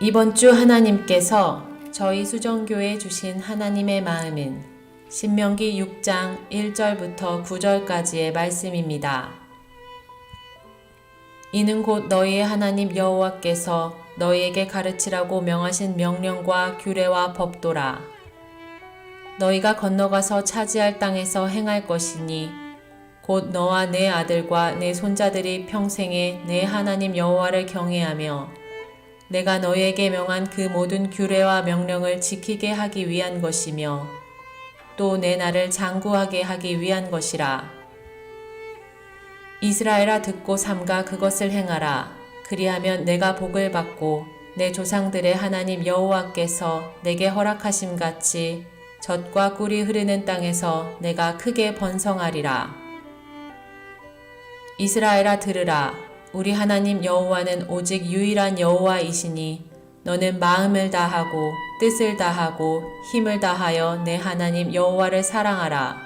이번 주 하나님께서 저희 수정교회에 주신 하나님의 마음은 신명기 6장 1절부터 9절까지의 말씀입니다. 이는 곧 너희의 하나님 여호와께서 너희에게 가르치라고 명하신 명령과 규례와 법도라. 너희가 건너가서 차지할 땅에서 행할 것이니 곧 너와 내 아들과 내 손자들이 평생에 내 하나님 여호와를 경외하며 내가 너희에게 명한 그 모든 규례와 명령을 지키게 하기 위한 것이며 또 내 나를 장구하게 하기 위한 것이라. 이스라엘아 듣고 삼가 그것을 행하라. 그리하면 내가 복을 받고 내 조상들의 하나님 여호와께서 내게 허락하심 같이 젖과 꿀이 흐르는 땅에서 내가 크게 번성하리라. 이스라엘아 들으라. 우리 하나님 여호와는 오직 유일한 여호와이시니 너는 마음을 다하고 뜻을 다하고 힘을 다하여 내 하나님 여호와를 사랑하라.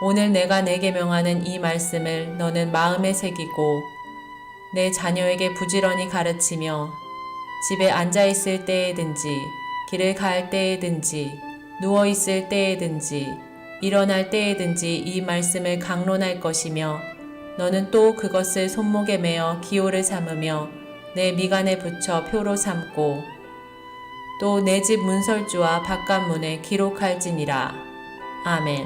오늘 내가 내게 명하는 이 말씀을 너는 마음에 새기고 내 자녀에게 부지런히 가르치며 집에 앉아 있을 때에든지 길을 갈 때에든지 누워 있을 때에든지 일어날 때에든지 이 말씀을 강론할 것이며 너는 또 그것을 손목에 매어 기호를 삼으며 내 미간에 붙여 표로 삼고 또 내 집 문설주와 바깥문에 기록할지니라. 아멘.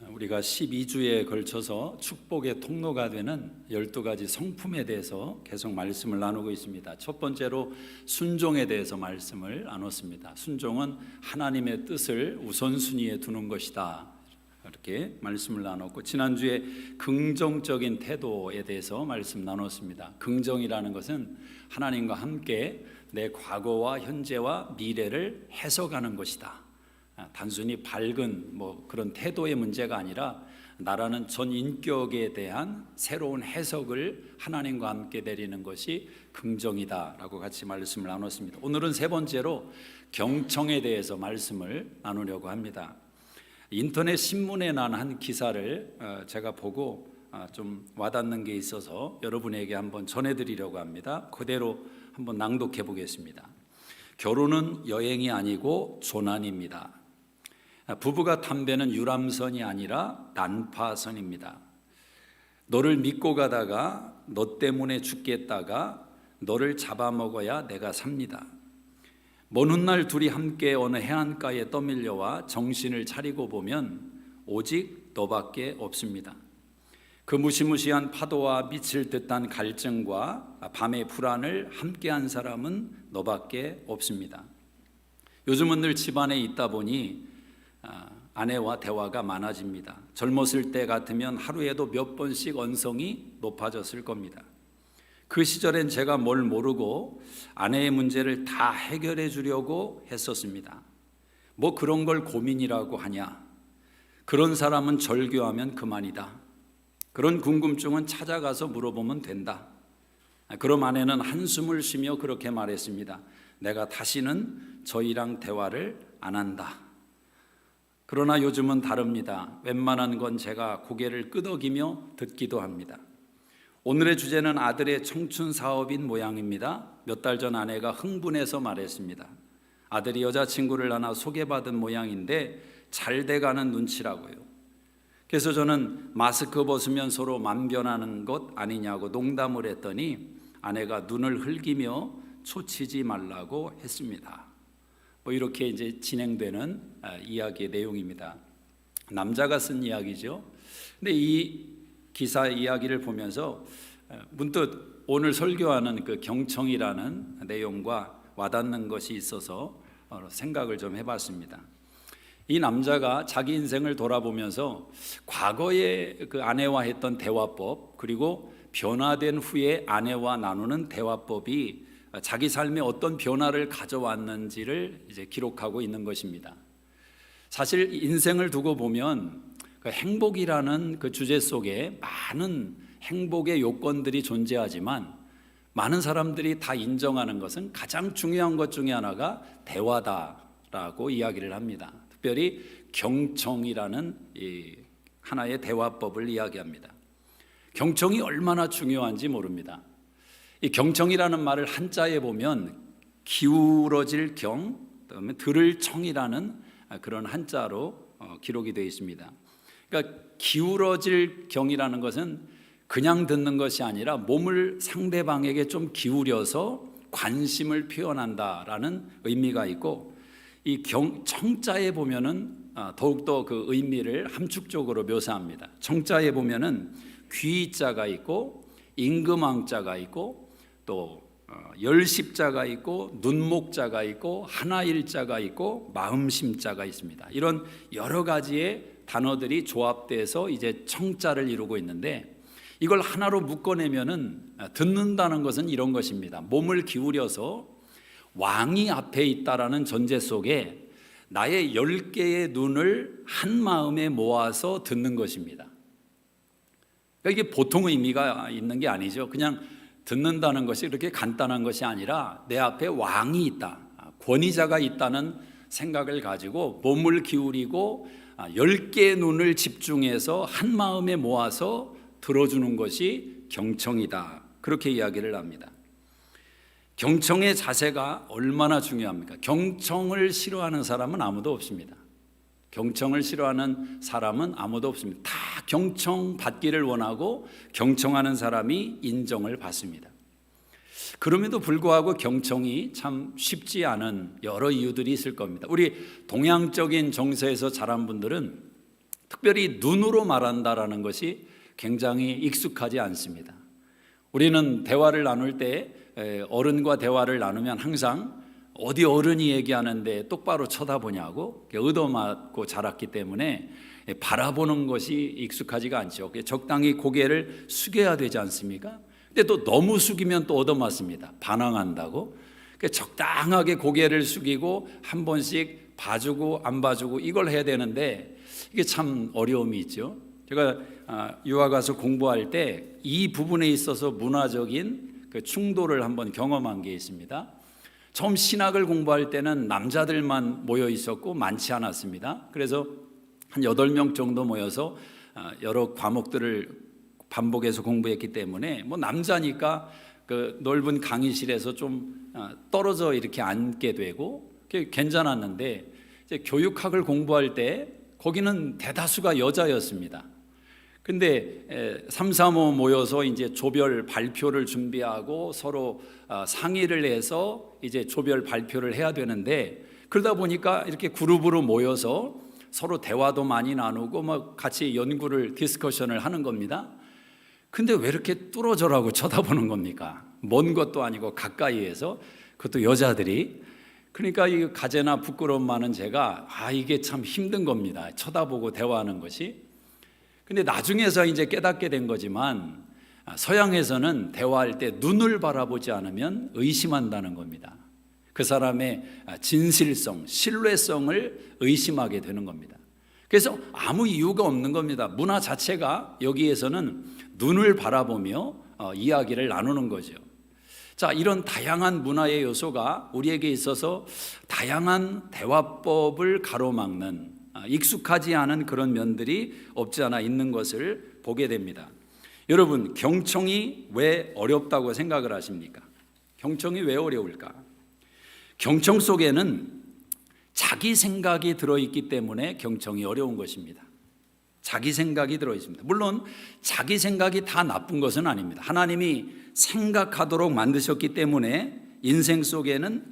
우리가 12주에 걸쳐서 축복의 통로가 되는 12가지 성품에 대해서 계속 말씀을 나누고 있습니다. 첫 번째로 순종에 대해서 말씀을 나눴습니다. 순종은 하나님의 뜻을 우선순위에 두는 것이다. 이렇게 말씀을 나눴고, 지난주에 긍정적인 태도에 대해서 말씀 나눴습니다. 긍정이라는 것은 하나님과 함께 내 과거와 현재와 미래를 해석하는 것이다. 단순히 밝은 그런 태도의 문제가 아니라 나라는 전 인격에 대한 새로운 해석을 하나님과 함께 내리는 것이 긍정이다라고 같이 말씀을 나눴습니다. 오늘은 세 번째로 경청에 대해서 말씀을 나누려고 합니다. 인터넷 신문에 난 한 기사를 제가 보고 좀 와닿는 게 있어서 여러분에게 한번 전해드리려고 합니다. 그대로 한번 낭독해 보겠습니다. 결혼은 여행이 아니고 조난입니다. 부부가 탐배는 유람선이 아니라 난파선입니다. 너를 믿고 가다가 너 때문에 죽겠다가 너를 잡아먹어야 내가 삽니다. 먼 훗날 둘이 함께 어느 해안가에 떠밀려와 정신을 차리고 보면 오직 너밖에 없습니다. 그 무시무시한 파도와 미칠 듯한 갈증과 밤의 불안을 함께한 사람은 너밖에 없습니다. 요즘은 늘 집안에 있다 보니 아내와 대화가 많아집니다. 젊었을 때 같으면 하루에도 몇 번씩 언성이 높아졌을 겁니다. 그 시절엔 제가 뭘 모르고 아내의 문제를 다 해결해 주려고 했었습니다. 뭐 그런 걸 고민이라고 하냐? 그런 사람은 절교하면 그만이다. 그런 궁금증은 찾아가서 물어보면 된다. 그럼 아내는 한숨을 쉬며 그렇게 말했습니다. 내가 다시는 저희랑 대화를 안 한다. 그러나 요즘은 다릅니다. 웬만한 건 제가 고개를 끄덕이며 듣기도 합니다. 오늘의 주제는 아들의 청춘 사업인 모양입니다. 몇 달 전 아내가 흥분해서 말했습니다. 아들이 여자친구를 하나 소개받은 모양인데 잘 돼가는 눈치라고요. 그래서 저는 마스크 벗으면 서로 만변하는 것 아니냐고 농담을 했더니 아내가 눈을 흘기며 초치지 말라고 했습니다. 이렇게 이제 진행되는 이야기의 내용입니다. 남자가 쓴 이야기죠. 근데 이 기사 이야기를 보면서 문득 오늘 설교하는 그 경청이라는 내용과 와닿는 것이 있어서 생각을 좀 해봤습니다. 이 남자가 자기 인생을 돌아보면서 과거에 그 아내와 했던 대화법, 그리고 변화된 후에 아내와 나누는 대화법이 자기 삶에 어떤 변화를 가져왔는지를 이제 기록하고 있는 것입니다. 사실 인생을 두고 보면 그 행복이라는 그 주제 속에 많은 행복의 요건들이 존재하지만 많은 사람들이 다 인정하는 것은 가장 중요한 것 중에 하나가 대화다라고 이야기를 합니다. 특별히 경청이라는 이 하나의 대화법을 이야기합니다. 경청이 얼마나 중요한지 모릅니다. 이 경청이라는 말을 한자에 보면 기울어질 경, 그다음에 들을 청이라는 그런 한자로 기록이 되어 있습니다. 그러니까 기울어질 경이라는 것은 그냥 듣는 것이 아니라 몸을 상대방에게 좀 기울여서 관심을 표현한다라는 의미가 있고, 이 청자에 보면은 더욱더 그 의미를 함축적으로 묘사합니다. 청자에 보면은 귀자가 있고 임금왕자가 있고 또 열십자가 있고 눈목자가 있고 하나일자가 있고 마음심자가 있습니다. 이런 여러 가지의 단어들이 조합돼서 이제 청자를 이루고 있는데, 이걸 하나로 묶어내면은 듣는다는 것은 이런 것입니다. 몸을 기울여서 왕이 앞에 있다라는 전제 속에 나의 10개의 눈을 한 마음에 모아서 듣는 것입니다. 그러니까 이게 보통 의미가 있는 게 아니죠. 그냥 듣는다는 것이 그렇게 간단한 것이 아니라 내 앞에 왕이 있다, 권위자가 있다는 생각을 가지고 몸을 기울이고 10개의 눈을 집중해서 한 마음에 모아서 들어주는 것이 경청이다, 그렇게 이야기를 합니다. 경청의 자세가 얼마나 중요합니까? 경청을 싫어하는 사람은 아무도 없습니다. 경청을 싫어하는 사람은 아무도 없습니다. 다 경청 받기를 원하고 경청하는 사람이 인정을 받습니다. 그럼에도 불구하고 경청이 참 쉽지 않은 여러 이유들이 있을 겁니다. 우리 동양적인 정서에서 자란 분들은 특별히 눈으로 말한다라는 것이 굉장히 익숙하지 않습니다. 우리는 대화를 나눌 때 어른과 대화를 나누면 항상 어디 어른이 얘기하는데 똑바로 쳐다보냐고 얻어맞고 자랐기 때문에 바라보는 것이 익숙하지가 않죠. 적당히 고개를 숙여야 되지 않습니까? 근데 또 너무 숙이면 또 얻어맞습니다. 반항한다고. 적당하게 고개를 숙이고 한 번씩 봐주고 안 봐주고 이걸 해야 되는데 이게 참 어려움이 있죠. 제가 유학 가서 공부할 때 이 부분에 있어서 문화적인 그 충돌을 한번 경험한 게 있습니다. 처음 신학을 공부할 때는 남자들만 모여 있었고 많지 않았습니다. 그래서 한 8명 정도 모여서 여러 과목들을 반복해서 공부했기 때문에 뭐 남자니까 그 넓은 강의실에서 좀 떨어져 이렇게 앉게 되고 괜찮았는데, 이제 교육학을 공부할 때 거기는 대다수가 여자였습니다. 근데 3, 4, 5 모여서 이제 조별 발표를 준비하고 서로 상의를 해서 이제 조별 발표를 해야 되는데, 그러다 보니까 이렇게 그룹으로 모여서 서로 대화도 많이 나누고 뭐 같이 연구를 디스커션을 하는 겁니다. 근데 왜 이렇게 뚫어져라고 쳐다보는 겁니까? 먼 것도 아니고 가까이에서, 그것도 여자들이. 그러니까 이 가제나 부끄러움 많은 제가 이게 참 힘든 겁니다. 쳐다보고 대화하는 것이. 근데 나중에서 이제 깨닫게 된 거지만 서양에서는 대화할 때 눈을 바라보지 않으면 의심한다는 겁니다. 그 사람의 진실성, 신뢰성을 의심하게 되는 겁니다. 그래서 아무 이유가 없는 겁니다. 문화 자체가 여기에서는 눈을 바라보며 이야기를 나누는 거죠. 자, 이런 다양한 문화의 요소가 우리에게 있어서 다양한 대화법을 가로막는, 익숙하지 않은 그런 면들이 없지 않아 있는 것을 보게 됩니다. 여러분, 경청이 왜 어렵다고 생각을 하십니까? 경청이 왜 어려울까? 경청 속에는 자기 생각이 들어있기 때문에 경청이 어려운 것입니다. 자기 생각이 들어있습니다. 물론 자기 생각이 다 나쁜 것은 아닙니다. 하나님이 생각하도록 만드셨기 때문에 인생 속에는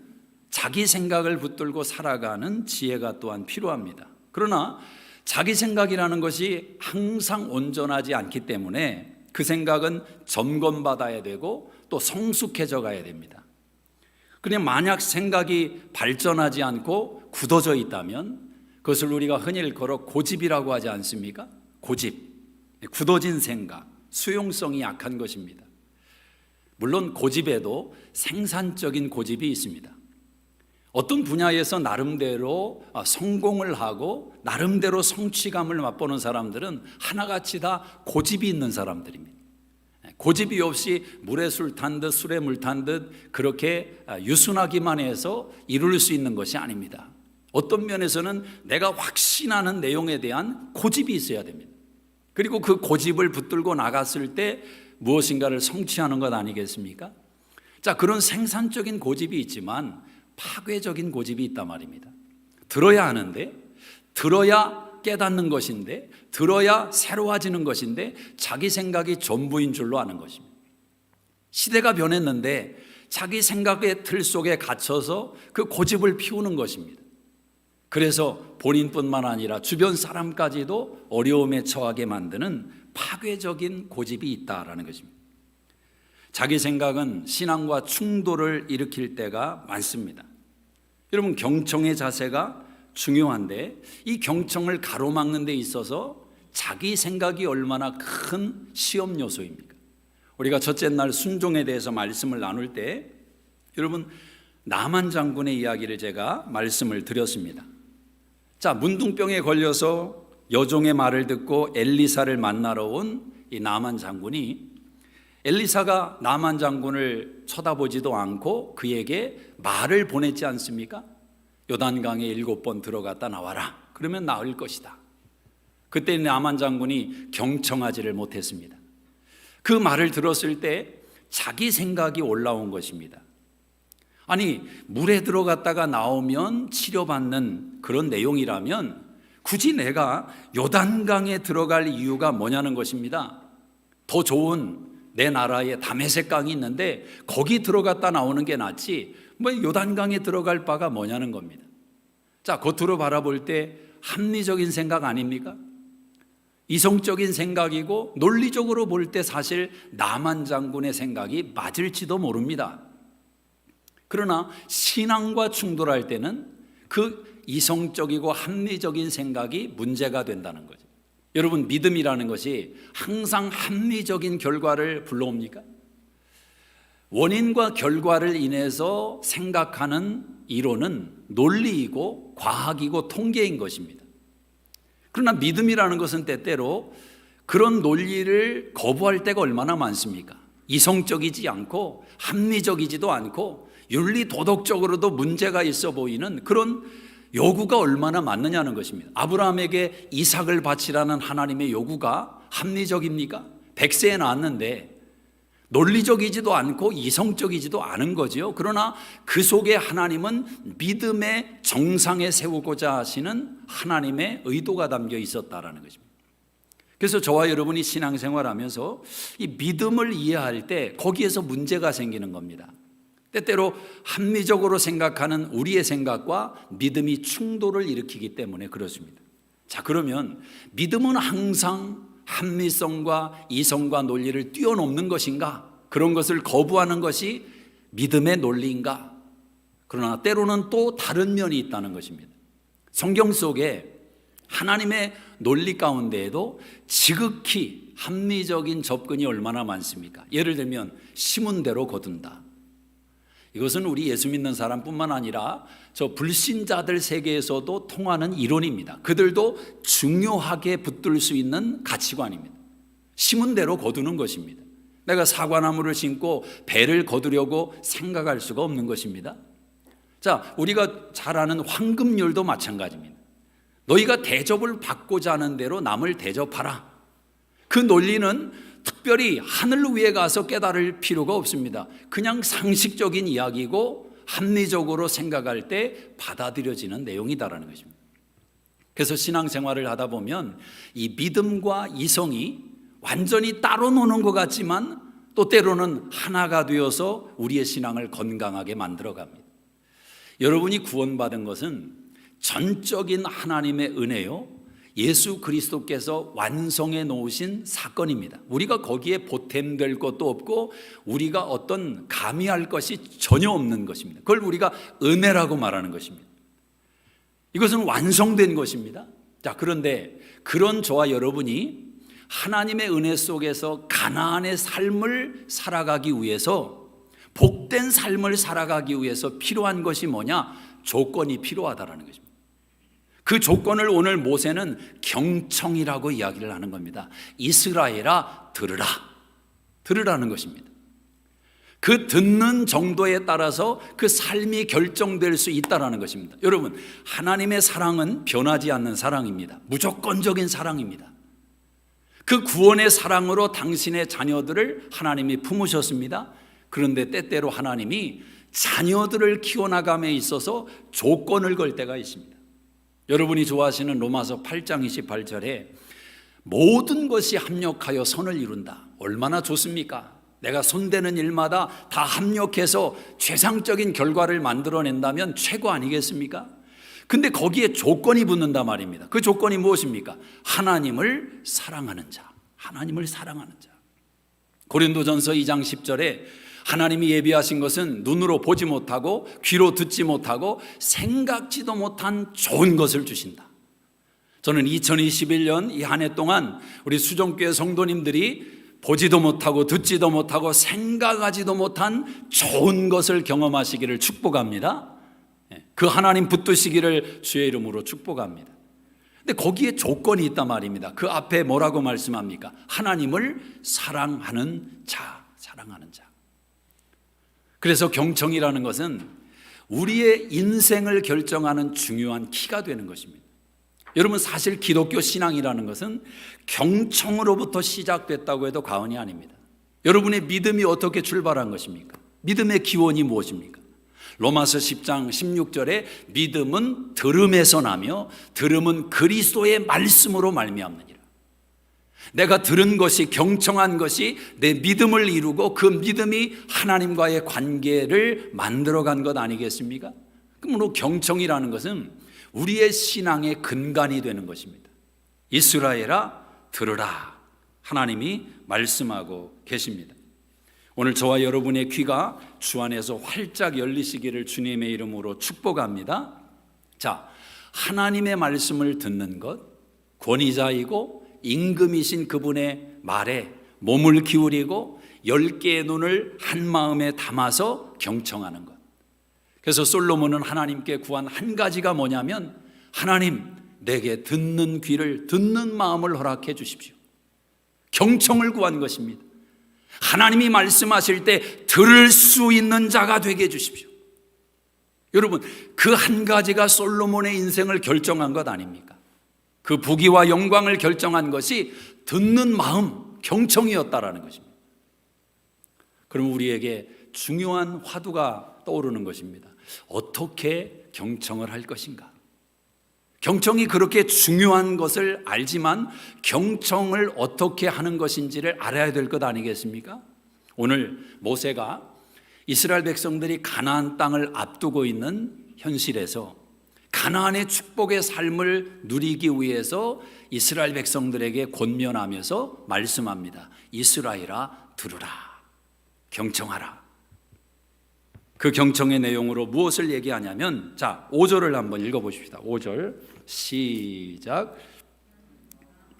자기 생각을 붙들고 살아가는 지혜가 또한 필요합니다. 그러나 자기 생각이라는 것이 항상 온전하지 않기 때문에 그 생각은 점검받아야 되고 또 성숙해져 가야 됩니다. 그냥 만약 생각이 발전하지 않고 굳어져 있다면 그것을 우리가 흔히 일컬어 고집이라고 하지 않습니까? 고집, 굳어진 생각, 수용성이 약한 것입니다. 물론 고집에도 생산적인 고집이 있습니다. 어떤 분야에서 나름대로 성공을 하고 나름대로 성취감을 맛보는 사람들은 하나같이 다 고집이 있는 사람들입니다. 고집이 없이 물에 술 탄 듯 술에 물 탄 듯 그렇게 유순하기만 해서 이룰 수 있는 것이 아닙니다. 어떤 면에서는 내가 확신하는 내용에 대한 고집이 있어야 됩니다. 그리고 그 고집을 붙들고 나갔을 때 무엇인가를 성취하는 것 아니겠습니까? 자, 그런 생산적인 고집이 있지만 파괴적인 고집이 있단 말입니다. 들어야 하는데, 들어야 깨닫는 것인데, 들어야 새로워지는 것인데 자기 생각이 전부인 줄로 아는 것입니다. 시대가 변했는데 자기 생각의 틀 속에 갇혀서 그 고집을 피우는 것입니다. 그래서 본인뿐만 아니라 주변 사람까지도 어려움에 처하게 만드는 파괴적인 고집이 있다라는 것입니다. 자기 생각은 신앙과 충돌을 일으킬 때가 많습니다. 여러분, 경청의 자세가 중요한데 이 경청을 가로막는 데 있어서 자기 생각이 얼마나 큰 시험 요소입니까? 우리가 첫째 날 순종에 대해서 말씀을 나눌 때 여러분, 나만 장군의 이야기를 제가 말씀을 드렸습니다. 자, 문둥병에 걸려서 여종의 말을 듣고 엘리사를 만나러 온 이 나만 장군이, 엘리사가 나만 장군을 쳐다보지도 않고 그에게 말을 보냈지 않습니까? 요단강에 7번 들어갔다 나와라. 그러면 나을 것이다. 그때 나만 장군이 경청하지를 못했습니다. 그 말을 들었을 때 자기 생각이 올라온 것입니다. 아니, 물에 들어갔다가 나오면 치료받는 그런 내용이라면 굳이 내가 요단강에 들어갈 이유가 뭐냐는 것입니다. 더 좋은 내 나라에 다메섹 강이 있는데 거기 들어갔다 나오는 게 낫지 뭐 요단강에 들어갈 바가 뭐냐는 겁니다. 자, 겉으로 바라볼 때 합리적인 생각 아닙니까? 이성적인 생각이고 논리적으로 볼 때 사실 나만 장군의 생각이 맞을지도 모릅니다. 그러나 신앙과 충돌할 때는 그 이성적이고 합리적인 생각이 문제가 된다는 거죠. 여러분, 믿음이라는 것이 항상 합리적인 결과를 불러옵니까? 원인과 결과를 인해서 생각하는 이론은 논리이고 과학이고 통계인 것입니다. 그러나 믿음이라는 것은 때때로 그런 논리를 거부할 때가 얼마나 많습니까? 이성적이지 않고 합리적이지도 않고 윤리 도덕적으로도 문제가 있어 보이는 그런 요구가 얼마나 많느냐는 것입니다. 아브라함에게 이삭을 바치라는 하나님의 요구가 합리적입니까? 100세에 낳았는데 논리적이지도 않고 이성적이지도 않은 거죠. 그러나 그 속에 하나님은 믿음의 정상에 세우고자 하시는 하나님의 의도가 담겨 있었다라는 것입니다. 그래서 저와 여러분이 신앙생활하면서 이 믿음을 이해할 때 거기에서 문제가 생기는 겁니다. 때때로 합리적으로 생각하는 우리의 생각과 믿음이 충돌을 일으키기 때문에 그렇습니다. 자, 그러면 믿음은 항상 합리성과 이성과 논리를 뛰어넘는 것인가? 그런 것을 거부하는 것이 믿음의 논리인가? 그러나 때로는 또 다른 면이 있다는 것입니다. 성경 속에 하나님의 논리 가운데에도 지극히 합리적인 접근이 얼마나 많습니까? 예를 들면 심은 대로 거둔다. 이것은 우리 예수 믿는 사람뿐만 아니라 저 불신자들 세계에서도 통하는 이론입니다. 그들도 중요하게 붙들 수 있는 가치관입니다. 심은 대로 거두는 것입니다. 내가 사과나무를 심고 배를 거두려고 생각할 수가 없는 것입니다. 자, 우리가 잘 아는 황금률도 마찬가지입니다. 너희가 대접을 받고자 하는 대로 남을 대접하라. 그 논리는 특별히 하늘 위에 가서 깨달을 필요가 없습니다. 그냥 상식적인 이야기고 합리적으로 생각할 때 받아들여지는 내용이다라는 것입니다. 그래서 신앙생활을 하다 보면 이 믿음과 이성이 완전히 따로 노는 것 같지만 또 때로는 하나가 되어서 우리의 신앙을 건강하게 만들어갑니다. 여러분이 구원받은 것은 전적인 하나님의 은혜요, 예수 그리스도께서 완성해 놓으신 사건입니다. 우리가 거기에 보탬될 것도 없고 우리가 어떤 가미할 것이 전혀 없는 것입니다. 그걸 우리가 은혜라고 말하는 것입니다. 이것은 완성된 것입니다. 자, 그런데 그런 저와 여러분이 하나님의 은혜 속에서 가나안의 삶을 살아가기 위해서, 복된 삶을 살아가기 위해서 필요한 것이 뭐냐? 조건이 필요하다라는 것입니다. 그 조건을 오늘 모세는 경청이라고 이야기를 하는 겁니다. 이스라엘아, 들으라. 들으라는 것입니다. 그 듣는 정도에 따라서 그 삶이 결정될 수 있다는 것입니다. 여러분, 하나님의 사랑은 변하지 않는 사랑입니다. 무조건적인 사랑입니다. 그 구원의 사랑으로 당신의 자녀들을 하나님이 품으셨습니다. 그런데 때때로 하나님이 자녀들을 키워나감에 있어서 조건을 걸 때가 있습니다. 여러분이 좋아하시는 로마서 8장 28절에 모든 것이 합력하여 선을 이룬다. 얼마나 좋습니까? 내가 손대는 일마다 다 합력해서 최상적인 결과를 만들어낸다면 최고 아니겠습니까? 근데 거기에 조건이 붙는단 말입니다. 그 조건이 무엇입니까? 하나님을 사랑하는 자. 하나님을 사랑하는 자. 고린도전서 2장 10절에 하나님이 예비하신 것은 눈으로 보지 못하고 귀로 듣지 못하고 생각지도 못한 좋은 것을 주신다. 저는 2021년 이 한 해 동안 우리 수종교회 성도님들이 보지도 못하고 듣지도 못하고 생각하지도 못한 좋은 것을 경험하시기를 축복합니다. 그 하나님 붙드시기를 주의 이름으로 축복합니다. 근데 거기에 조건이 있단 말입니다. 그 앞에 뭐라고 말씀합니까? 하나님을 사랑하는 자, 사랑하는 자. 그래서 경청이라는 것은 우리의 인생을 결정하는 중요한 키가 되는 것입니다. 여러분, 사실 기독교 신앙이라는 것은 경청으로부터 시작됐다고 해도 과언이 아닙니다. 여러분의 믿음이 어떻게 출발한 것입니까? 믿음의 기원이 무엇입니까? 로마서 10장 16절에 믿음은 들음에서 나며 들음은 그리스도의 말씀으로 말미암느니라. 내가 들은 것이, 경청한 것이 내 믿음을 이루고 그 믿음이 하나님과의 관계를 만들어간 것 아니겠습니까? 그러므로 경청이라는 것은 우리의 신앙의 근간이 되는 것입니다. 이스라엘아 들으라, 하나님이 말씀하고 계십니다. 오늘 저와 여러분의 귀가 주 안에서 활짝 열리시기를 주님의 이름으로 축복합니다. 자, 하나님의 말씀을 듣는 것, 권위자이고 임금이신 그분의 말에 몸을 기울이고 10개의 눈을 한 마음에 담아서 경청하는 것. 그래서 솔로몬은 하나님께 구한 한 가지가 뭐냐면, 하나님, 내게 듣는 귀를, 듣는 마음을 허락해 주십시오. 경청을 구한 것입니다. 하나님이 말씀하실 때 들을 수 있는 자가 되게 해 주십시오. 여러분, 그 한 가지가 솔로몬의 인생을 결정한 것 아닙니까? 그 부귀와 영광을 결정한 것이 듣는 마음, 경청이었다라는 것입니다. 그럼 우리에게 중요한 화두가 떠오르는 것입니다. 어떻게 경청을 할 것인가? 경청이 그렇게 중요한 것을 알지만 경청을 어떻게 하는 것인지를 알아야 될 것 아니겠습니까? 오늘 모세가 이스라엘 백성들이 가나안 땅을 앞두고 있는 현실에서 가나안의 축복의 삶을 누리기 위해서 이스라엘 백성들에게 권면하면서 말씀합니다. 이스라엘아 들으라, 경청하라. 그 경청의 내용으로 무엇을 얘기하냐면, 자, 5절을 한번 읽어보십시다. 5절 시작.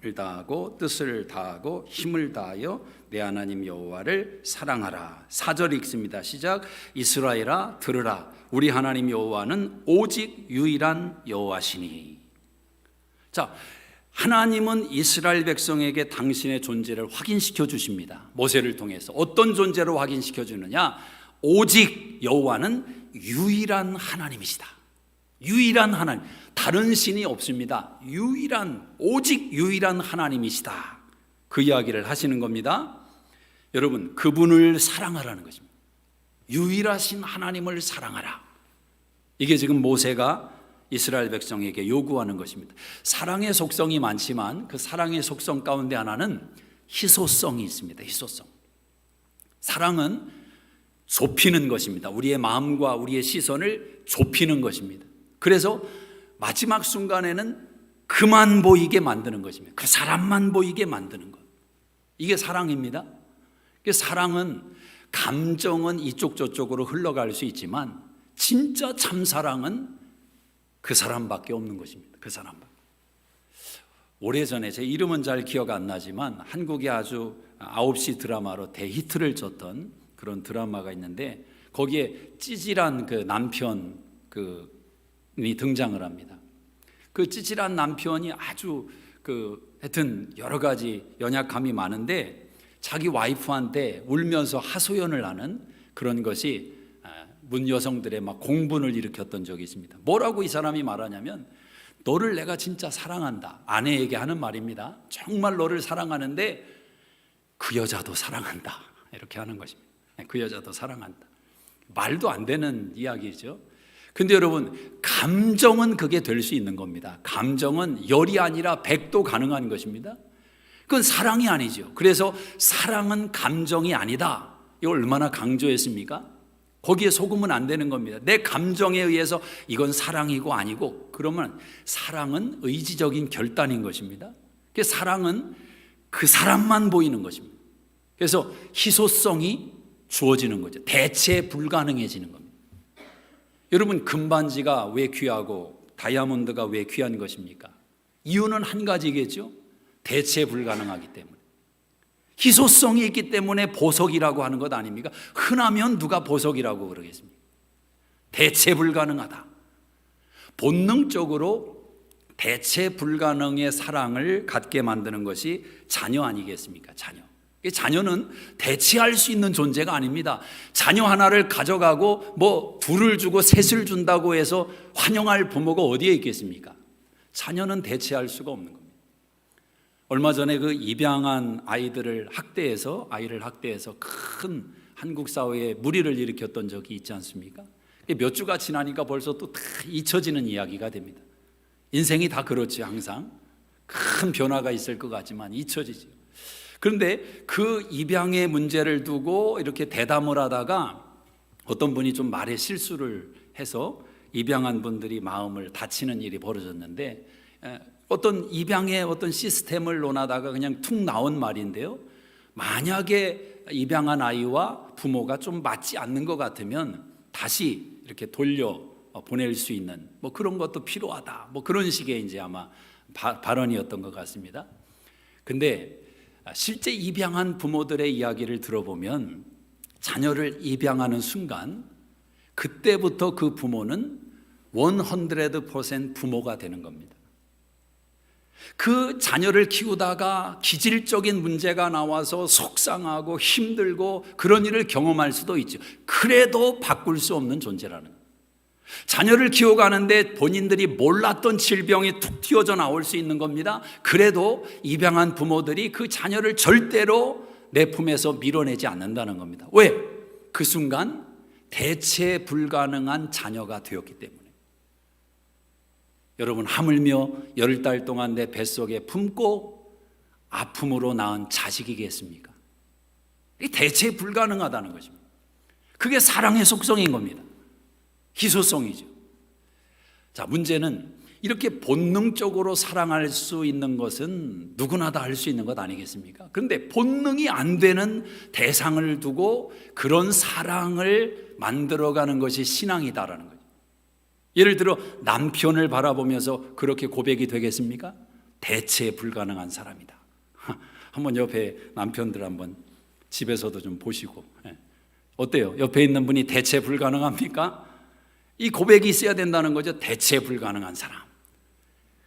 을 다하고 뜻을 다하고 힘을 다하여 내 하나님 여호와를 사랑하라. 4절 읽습니다. 시작. 이스라엘아 들으라, 우리 하나님 여호와는 오직 유일한 여호와시니. 자, 하나님은 이스라엘 백성에게 당신의 존재를 확인시켜 주십니다. 모세를 통해서. 어떤 존재로 확인시켜 주느냐? 오직 여호와는 유일한 하나님이시다. 유일한 하나님, 다른 신이 없습니다. 유일한, 오직 유일한 하나님이시다. 그 이야기를 하시는 겁니다. 여러분, 그분을 사랑하라는 것입니다. 유일하신 하나님을 사랑하라. 이게 지금 모세가 이스라엘 백성에게 요구하는 것입니다. 사랑의 속성이 많지만 그 사랑의 속성 가운데 하나는 희소성이 있습니다. 희소성. 사랑은 좁히는 것입니다. 우리의 마음과 우리의 시선을 좁히는 것입니다. 그래서 마지막 순간에는 그만 보이게 만드는 것입니다. 그 사람만 보이게 만드는 것. 이게 사랑입니다. 사랑은, 감정은 이쪽 저쪽으로 흘러갈 수 있지만 진짜 참사랑은 그 사람밖에 없는 것입니다. 그 사람밖에. 오래전에, 제 이름은 잘 기억 안 나지만 한국에 아주 9시 드라마로 대히트를 쳤던 그런 드라마가 있는데, 거기에 찌질한 그 남편이 등장을 합니다. 그 찌질한 남편이 아주 하여튼 여러 가지 연약함이 많은데 자기 와이프한테 울면서 하소연을 하는 그런 것이 문 여성들의 막 공분을 일으켰던 적이 있습니다. 뭐라고 이 사람이 말하냐면, 너를 내가 진짜 사랑한다. 아내에게 하는 말입니다. 정말 너를 사랑하는데 그 여자도 사랑한다. 이렇게 하는 것입니다. 그 여자도 사랑한다. 말도 안 되는 이야기죠. 근데 여러분, 감정은 그게 될 수 있는 겁니다. 감정은 열이 아니라 100도 가능한 것입니다. 그건 사랑이 아니죠. 그래서 사랑은 감정이 아니다. 이거 얼마나 강조했습니까? 거기에 속으면 안 되는 겁니다. 내 감정에 의해서 이건 사랑이고 아니고, 그러면 사랑은 의지적인 결단인 것입니다. 그래서 사랑은 그 사람만 보이는 것입니다. 그래서 희소성이 주어지는 거죠. 대체 불가능해지는 겁니다. 여러분, 금반지가 왜 귀하고 다이아몬드가 왜 귀한 것입니까? 이유는 한 가지겠죠. 대체 불가능하기 때문에. 희소성이 있기 때문에 보석이라고 하는 것 아닙니까? 흔하면 누가 보석이라고 그러겠습니까? 대체 불가능하다. 본능적으로 대체 불가능의 사랑을 갖게 만드는 것이 자녀 아니겠습니까? 자녀. 자녀는 대체할 수 있는 존재가 아닙니다. 자녀 하나를 가져가고 둘을 주고 셋을 준다고 해서 환영할 부모가 어디에 있겠습니까? 자녀는 대체할 수가 없는 겁니다. 얼마 전에 그 입양한 아이를 학대해서 큰 한국 사회에 물의를 일으켰던 적이 있지 않습니까? 몇 주가 지나니까 벌써 또 다 잊혀지는 이야기가 됩니다. 인생이 다 그렇지. 항상 큰 변화가 있을 것 같지만 잊혀지죠. 그런데 그 입양의 문제를 두고 이렇게 대담을 하다가 어떤 분이 좀 말에 실수를 해서 입양한 분들이 마음을 다치는 일이 벌어졌는데, 어떤 입양의 어떤 시스템을 논하다가 그냥 툭 나온 말인데요. 만약에 입양한 아이와 부모가 좀 맞지 않는 것 같으면 다시 이렇게 돌려 보낼 수 있는 그런 것도 필요하다. 그런 식의 이제 아마 발언이었던 것 같습니다. 근데 실제 입양한 부모들의 이야기를 들어보면 자녀를 입양하는 순간 그때부터 그 부모는 100% 부모가 되는 겁니다. 그 자녀를 키우다가 기질적인 문제가 나와서 속상하고 힘들고 그런 일을 경험할 수도 있죠. 그래도 바꿀 수 없는 존재라는 거예요. 자녀를 키워가는데 본인들이 몰랐던 질병이 툭 튀어져 나올 수 있는 겁니다. 그래도 입양한 부모들이 그 자녀를 절대로 내 품에서 밀어내지 않는다는 겁니다. 왜? 그 순간 대체 불가능한 자녀가 되었기 때문에. 여러분, 하물며 10달 동안 내 뱃속에 품고 아픔으로 낳은 자식이겠습니까? 이게 대체 불가능하다는 것입니다. 그게 사랑의 속성인 겁니다. 희소성이죠. 자, 문제는 이렇게 본능적으로 사랑할 수 있는 것은 누구나 다 할 수 있는 것 아니겠습니까? 그런데 본능이 안 되는 대상을 두고 그런 사랑을 만들어가는 것이 신앙이다라는 거죠. 예를 들어 남편을 바라보면서 그렇게 고백이 되겠습니까? 대체 불가능한 사람이다. 한번 옆에 남편들 한번 집에서도 좀 보시고, 어때요? 옆에 있는 분이 대체 불가능합니까? 이 고백이 있어야 된다는 거죠. 대체 불가능한 사람.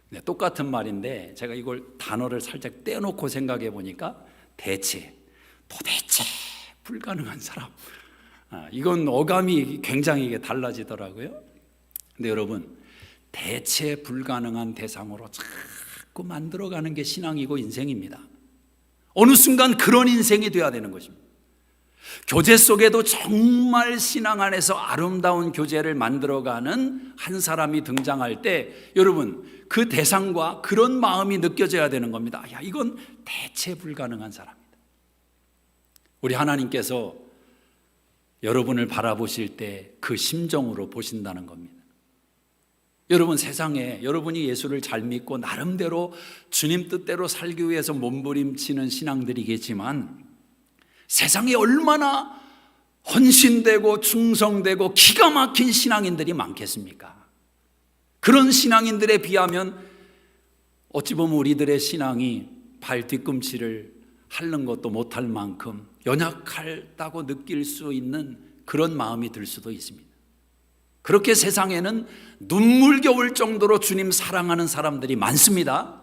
네, 똑같은 말인데 제가 이걸 단어를 살짝 떼놓고 생각해 보니까 도대체 불가능한 사람. 이건 어감이 굉장히 달라지더라고요. 근데 여러분, 대체 불가능한 대상으로 자꾸 만들어가는 게 신앙이고 인생입니다. 어느 순간 그런 인생이 돼야 되는 것입니다. 교제 속에도 정말 신앙 안에서 아름다운 교제를 만들어가는 한 사람이 등장할 때 여러분, 그 대상과 그런 마음이 느껴져야 되는 겁니다. 야, 이건 대체 불가능한 사람이다. 우리 하나님께서 여러분을 바라보실 때 그 심정으로 보신다는 겁니다. 여러분, 세상에 여러분이 예수를 잘 믿고 나름대로 주님 뜻대로 살기 위해서 몸부림치는 신앙들이겠지만 세상에 얼마나 헌신되고 충성되고 기가 막힌 신앙인들이 많겠습니까? 그런 신앙인들에 비하면 어찌 보면 우리들의 신앙이 발 뒤꿈치를 핥는 것도 못할 만큼 연약하다고 느낄 수 있는 그런 마음이 들 수도 있습니다. 그렇게 세상에는 눈물겨울 정도로 주님 사랑하는 사람들이 많습니다.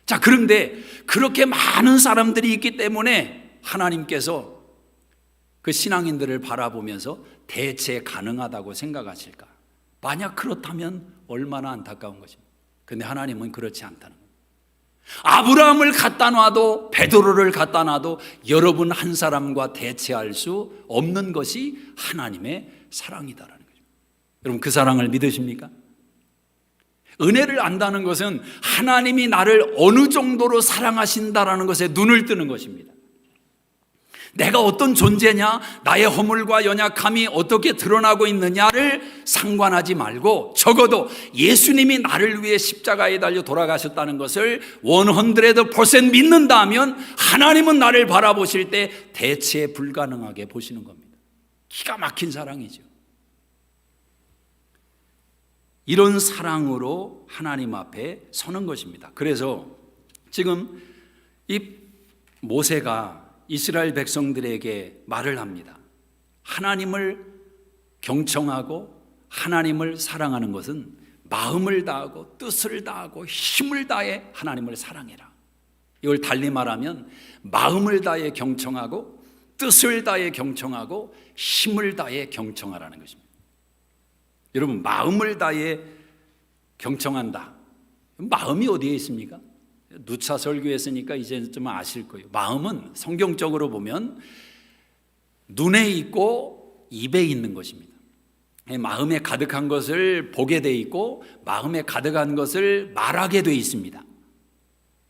자, 그런데 그렇게 많은 사람들이 있기 때문에 하나님께서 그 신앙인들을 바라보면서 대체 가능하다고 생각하실까? 만약 그렇다면 얼마나 안타까운 것입니다. 근데 하나님은 그렇지 않다는 거예요. 아브라함을 갖다 놔도 베드로를 갖다 놔도 여러분 한 사람과 대체할 수 없는 것이 하나님의 사랑이다라는 거죠. 여러분 그 사랑을 믿으십니까? 은혜를 안다는 것은 하나님이 나를 어느 정도로 사랑하신다라는 것에 눈을 뜨는 것입니다. 내가 어떤 존재냐, 나의 허물과 연약함이 어떻게 드러나고 있느냐를 상관하지 말고 적어도 예수님이 나를 위해 십자가에 달려 돌아가셨다는 것을 100% 믿는다면 하나님은 나를 바라보실 때 대체 불가능하게 보시는 겁니다. 기가 막힌 사랑이죠. 이런 사랑으로 하나님 앞에 서는 것입니다. 그래서 지금 이 모세가 이스라엘 백성들에게 말을 합니다. 하나님을 경청하고 하나님을 사랑하는 것은 마음을 다하고 뜻을 다하고 힘을 다해 하나님을 사랑해라. 이걸 달리 말하면 마음을 다해 경청하고 뜻을 다해 경청하고 힘을 다해 경청하라는 것입니다. 여러분 마음을 다해 경청한다. 마음이 어디에 있습니까? 누차 설교했으니까 이제 좀 아실 거예요. 마음은 성경적으로 보면 눈에 있고 입에 있는 것입니다. 마음에 가득한 것을 보게 돼 있고 마음에 가득한 것을 말하게 돼 있습니다.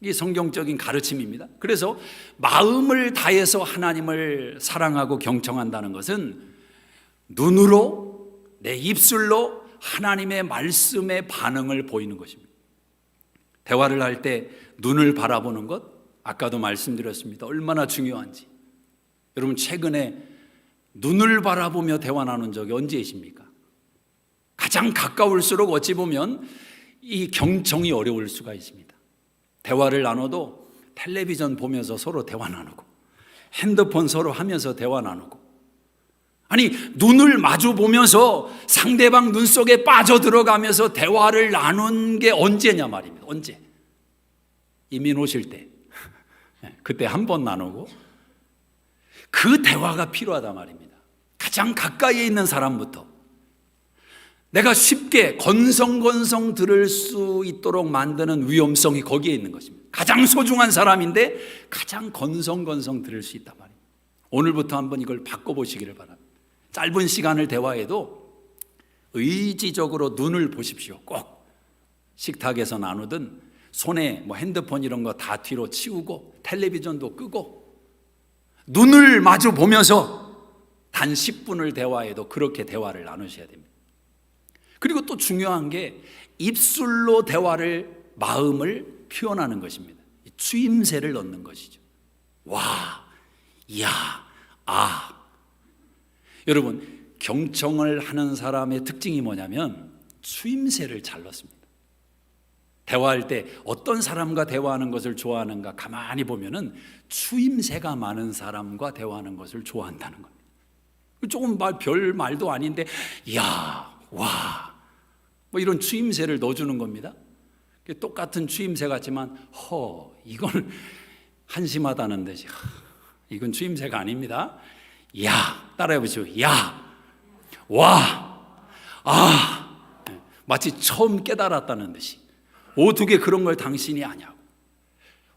이게 성경적인 가르침입니다. 그래서 마음을 다해서 하나님을 사랑하고 경청한다는 것은 눈으로 내 입술로 하나님의 말씀에 반응을 보이는 것입니다. 대화를 할 때 눈을 바라보는 것, 아까도 말씀드렸습니다. 얼마나 중요한지. 여러분 최근에 눈을 바라보며 대화 나눈 적이 언제이십니까? 가장 가까울수록 어찌 보면 이 경청이 어려울 수가 있습니다. 대화를 나눠도 텔레비전 보면서 서로 대화 나누고 핸드폰 서로 하면서 대화 나누고 아니 눈을 마주 보면서 상대방 눈 속에 빠져들어가면서 대화를 나눈 게 언제냐 말입니다. 언제? 이민 오실 때 그때 한 번 나누고 그 대화가 필요하단 말입니다. 가장 가까이에 있는 사람부터 내가 쉽게 건성건성 들을 수 있도록 만드는 위험성이 거기에 있는 것입니다. 가장 소중한 사람인데 가장 건성건성 들을 수 있단 말입니다. 오늘부터 한번 이걸 바꿔보시기를 바랍니다. 짧은 시간을 대화해도 의지적으로 눈을 보십시오. 꼭 식탁에서 나누든 손에 뭐 핸드폰 이런 거 다 뒤로 치우고 텔레비전도 끄고 눈을 마주 보면서 단 10분을 대화해도 그렇게 대화를 나누셔야 됩니다. 그리고 또 중요한 게 입술로 대화를 마음을 표현하는 것입니다. 추임새를 넣는 것이죠. 와, 야, 아. 여러분 경청을 하는 사람의 특징이 뭐냐면 추임새를 잘 넣습니다. 대화할 때 어떤 사람과 대화하는 것을 좋아하는가 가만히 보면은 추임새가 많은 사람과 대화하는 것을 좋아한다는 겁니다. 조금 별 말도 아닌데 야, 와, 뭐 이런 추임새를 넣어주는 겁니다. 똑같은 추임새 같지만 이건 한심하다는 듯이 이건 추임새가 아닙니다. 야, 따라해보시죠. 야, 와, 아, 마치 처음 깨달았다는 듯이 어떻게 그런 걸 당신이 아냐고.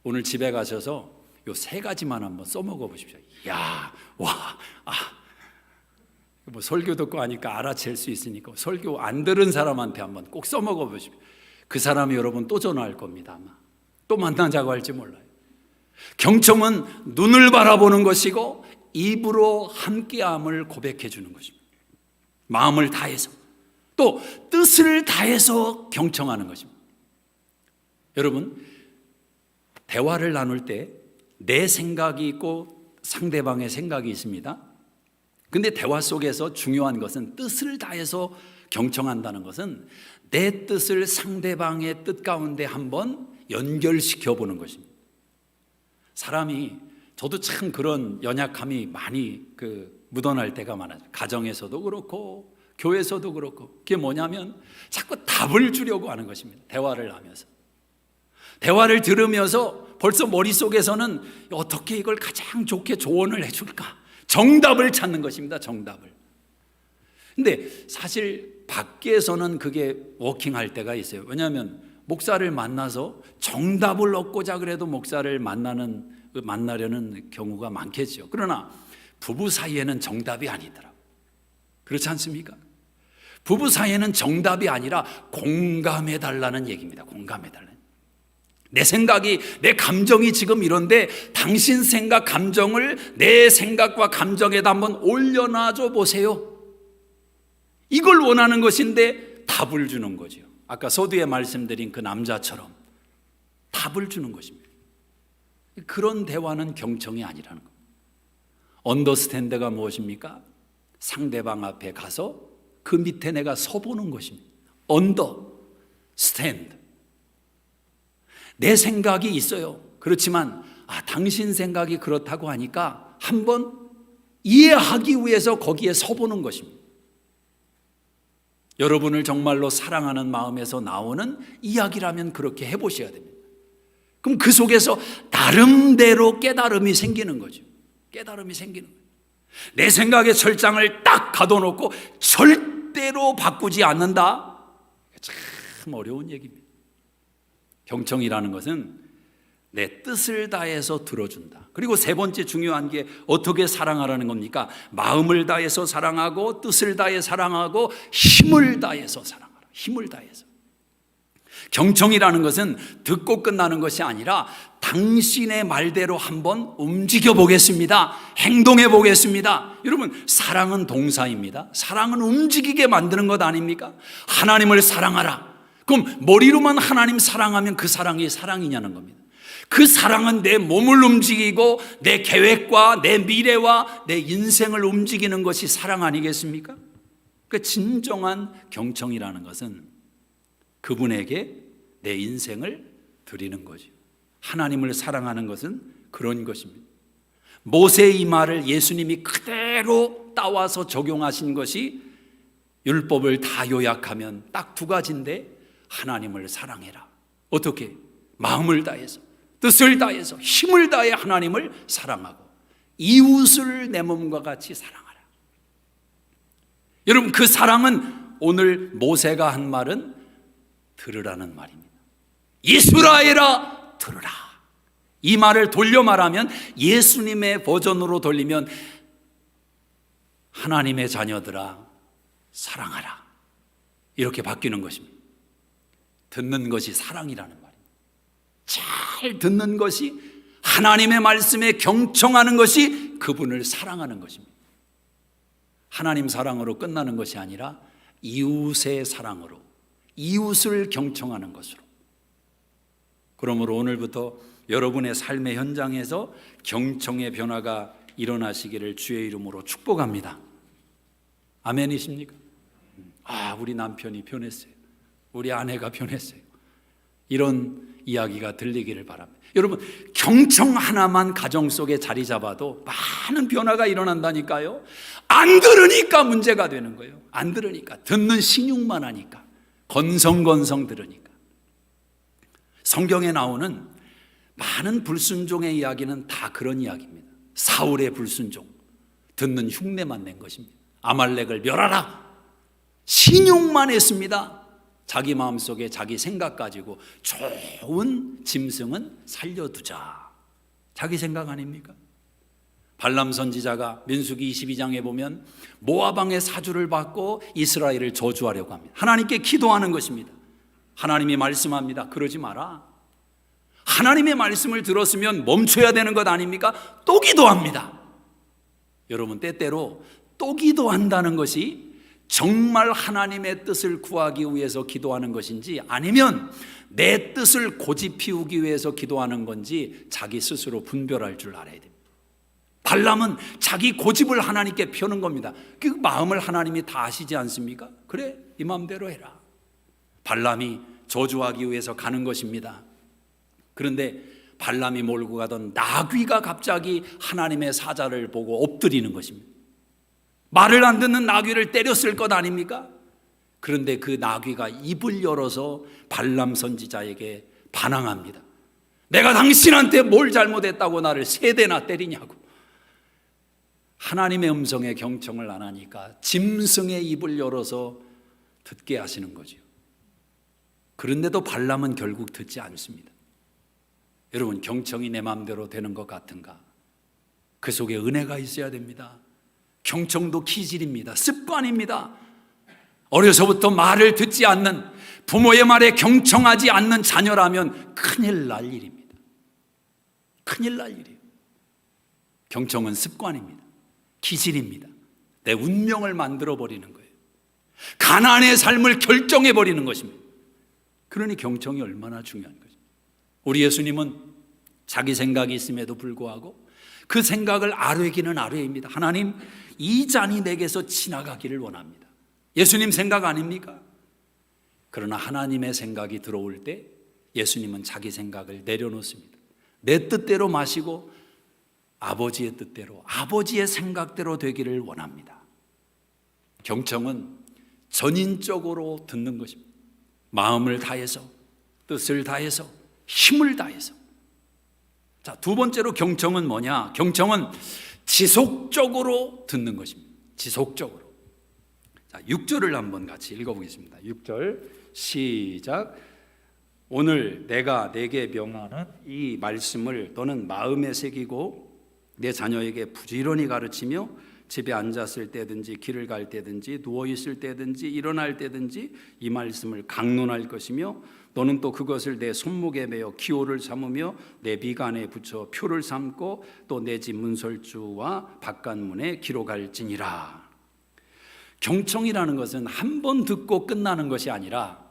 오늘 집에 가셔서 요 3가지만 한번 써먹어 보십시오. 야, 와, 아. 뭐 설교 듣고 하니까 알아챌 수 있으니까 설교 안 들은 사람한테 한번 꼭 써먹어 보십시오. 그 사람이 여러분 또 전화할 겁니다. 아마 또 만나자고 할지 몰라요. 경청은 눈을 바라보는 것이고 입으로 함께함을 고백해 주는 것입니다. 마음을 다해서 또 뜻을 다해서 경청하는 것입니다. 여러분 대화를 나눌 때 내 생각이 있고 상대방의 생각이 있습니다. 근데 대화 속에서 중요한 것은 뜻을 다해서 경청한다는 것은 내 뜻을 상대방의 뜻 가운데 한번 연결시켜 보는 것입니다. 사람이 저도 참 그런 연약함이 많이 묻어날 때가 많아요. 가정에서도 그렇고 교회에서도 그렇고. 그게 뭐냐면 자꾸 답을 주려고 하는 것입니다. 대화를 하면서. 대화를 들으면서 벌써 머릿속에서는 어떻게 이걸 가장 좋게 조언을 해줄까? 정답을 찾는 것입니다. 정답을. 근데 사실 밖에서는 그게 워킹할 때가 있어요. 왜냐하면 목사를 만나서 정답을 얻고자 그래도 목사를 만나려는 경우가 많겠죠. 그러나 부부 사이에는 정답이 아니더라고요. 그렇지 않습니까? 부부 사이에는 정답이 아니라 공감해달라는 얘기입니다. 공감해달라는. 내 생각이, 내 감정이 지금 이런데 당신 생각, 감정을 내 생각과 감정에다 한번 올려놔줘 보세요. 이걸 원하는 것인데 답을 주는 거죠. 아까 서두에 말씀드린 그 남자처럼 답을 주는 것입니다. 그런 대화는 경청이 아니라는 겁니다. 언더스탠드가 무엇입니까? 상대방 앞에 가서 그 밑에 내가 서보는 것입니다. 언더스탠드. 내 생각이 있어요. 그렇지만 당신 생각이 그렇다고 하니까 한번 이해하기 위해서 거기에 서보는 것입니다. 여러분을 정말로 사랑하는 마음에서 나오는 이야기라면 그렇게 해보셔야 됩니다. 그럼 그 속에서 나름대로 깨달음이 생기는 거죠. 깨달음이 생기는 거예요. 내 생각의 철장을 딱 가둬놓고 절대로 바꾸지 않는다. 참 어려운 얘기입니다. 경청이라는 것은 내 뜻을 다해서 들어준다. 그리고 세 번째 중요한 게 어떻게 사랑하라는 겁니까? 마음을 다해서 사랑하고 뜻을 다해 사랑하고 힘을 다해서 사랑하라. 힘을 다해서. 경청이라는 것은 듣고 끝나는 것이 아니라 당신의 말대로 한번 움직여 보겠습니다. 행동해 보겠습니다. 여러분, 사랑은 동사입니다. 사랑은 움직이게 만드는 것 아닙니까? 하나님을 사랑하라. 그럼 머리로만 하나님 사랑하면 그 사랑이 사랑이냐는 겁니다. 그 사랑은 내 몸을 움직이고 내 계획과 내 미래와 내 인생을 움직이는 것이 사랑 아니겠습니까? 그 진정한 경청이라는 것은 그분에게 내 인생을 드리는 거죠. 하나님을 사랑하는 것은 그런 것입니다. 모세의 이 말을 예수님이 그대로 따와서 적용하신 것이 율법을 다 요약하면 딱 두 가지인데, 하나님을 사랑해라. 어떻게? 마음을 다해서, 뜻을 다해서, 힘을 다해 하나님을 사랑하고 이웃을 내 몸과 같이 사랑하라. 여러분, 그 사랑은 오늘 모세가 한 말은 들으라는 말입니다. 이스라엘아 들으라. 이 말을 돌려 말하면, 예수님의 버전으로 돌리면 하나님의 자녀들아 사랑하라. 이렇게 바뀌는 것입니다. 듣는 것이 사랑이라는 말입니다. 잘 듣는 것이, 하나님의 말씀에 경청하는 것이 그분을 사랑하는 것입니다. 하나님 사랑으로 끝나는 것이 아니라 이웃의 사랑으로, 이웃을 경청하는 것으로. 그러므로 오늘부터 여러분의 삶의 현장에서 경청의 변화가 일어나시기를 주의 이름으로 축복합니다. 아멘이십니까? 우리 남편이 변했어요. 우리 아내가 변했어요. 이런 이야기가 들리기를 바랍니다. 여러분, 경청 하나만 가정 속에 자리 잡아도 많은 변화가 일어난다니까요. 안 들으니까 문제가 되는 거예요. 안 들으니까, 듣는 신용만 하니까, 건성건성 들으니까. 성경에 나오는 많은 불순종의 이야기는 다 그런 이야기입니다. 사울의 불순종, 듣는 흉내만 낸 것입니다. 아말렉을 멸하라, 신용만 했습니다. 자기 마음속에 자기 생각 가지고 좋은 짐승은 살려두자, 자기 생각 아닙니까? 발람 선지자가 민수기 22장에 보면 모압 왕의 사주를 받고 이스라엘을 저주하려고 합니다. 하나님께 기도하는 것입니다. 하나님이 말씀합니다. 그러지 마라. 하나님의 말씀을 들었으면 멈춰야 되는 것 아닙니까? 또 기도합니다. 여러분, 때때로 또 기도한다는 것이 정말 하나님의 뜻을 구하기 위해서 기도하는 것인지, 아니면 내 뜻을 고집 피우기 위해서 기도하는 건지 자기 스스로 분별할 줄 알아야 됩니다. 발람은 자기 고집을 하나님께 펴는 겁니다. 그 마음을 하나님이 다 아시지 않습니까? 그래, 이 마음대로 해라. 발람이 저주하기 위해서 가는 것입니다. 그런데 발람이 몰고 가던 나귀가 갑자기 하나님의 사자를 보고 엎드리는 것입니다. 말을 안 듣는 나귀를 때렸을 것 아닙니까? 그런데 그 나귀가 입을 열어서 발람 선지자에게 반항합니다. 내가 당신한테 뭘 잘못했다고 나를 3대나 때리냐고. 하나님의 음성에 경청을 안 하니까 짐승의 입을 열어서 듣게 하시는 거죠. 그런데도 발람은 결국 듣지 않습니다. 여러분, 경청이 내 마음대로 되는 것 같은가? 그 속에 은혜가 있어야 됩니다. 경청도 기질입니다. 습관입니다. 어려서부터 말을 듣지 않는, 부모의 말에 경청하지 않는 자녀라면 큰일 날 일입니다. 큰일 날 일이에요. 경청은 습관입니다. 기질입니다. 내 운명을 만들어버리는 거예요. 가나안의 삶을 결정해버리는 것입니다. 그러니 경청이 얼마나 중요한 거죠. 우리 예수님은 자기 생각이 있음에도 불구하고 그 생각을 아뢰기는 아뢰입니다. 하나님, 이 잔이 내게서 지나가기를 원합니다. 예수님 생각 아닙니까? 그러나 하나님의 생각이 들어올 때 예수님은 자기 생각을 내려놓습니다. 내 뜻대로 마시고 아버지의 뜻대로, 아버지의 생각대로 되기를 원합니다. 경청은 전인적으로 듣는 것입니다. 마음을 다해서, 뜻을 다해서, 힘을 다해서. 자, 두 번째로 경청은 뭐냐? 경청은 지속적으로 듣는 것입니다. 지속적으로. 자, 6절을 한번 같이 읽어보겠습니다. 6절 시작. 오늘 내가 내게 명하는 이 말씀을 너는 마음에 새기고 내 자녀에게 부지런히 가르치며 집에 앉았을 때든지 길을 갈 때든지 누워있을 때든지 일어날 때든지 이 말씀을 강론할 것이며 너는 또 그것을 내 손목에 매어 기호를 삼으며 내 비간에 붙여 표를 삼고 또 내 집 문설주와 바깥문에 기록할지니라. 경청이라는 것은 한 번 듣고 끝나는 것이 아니라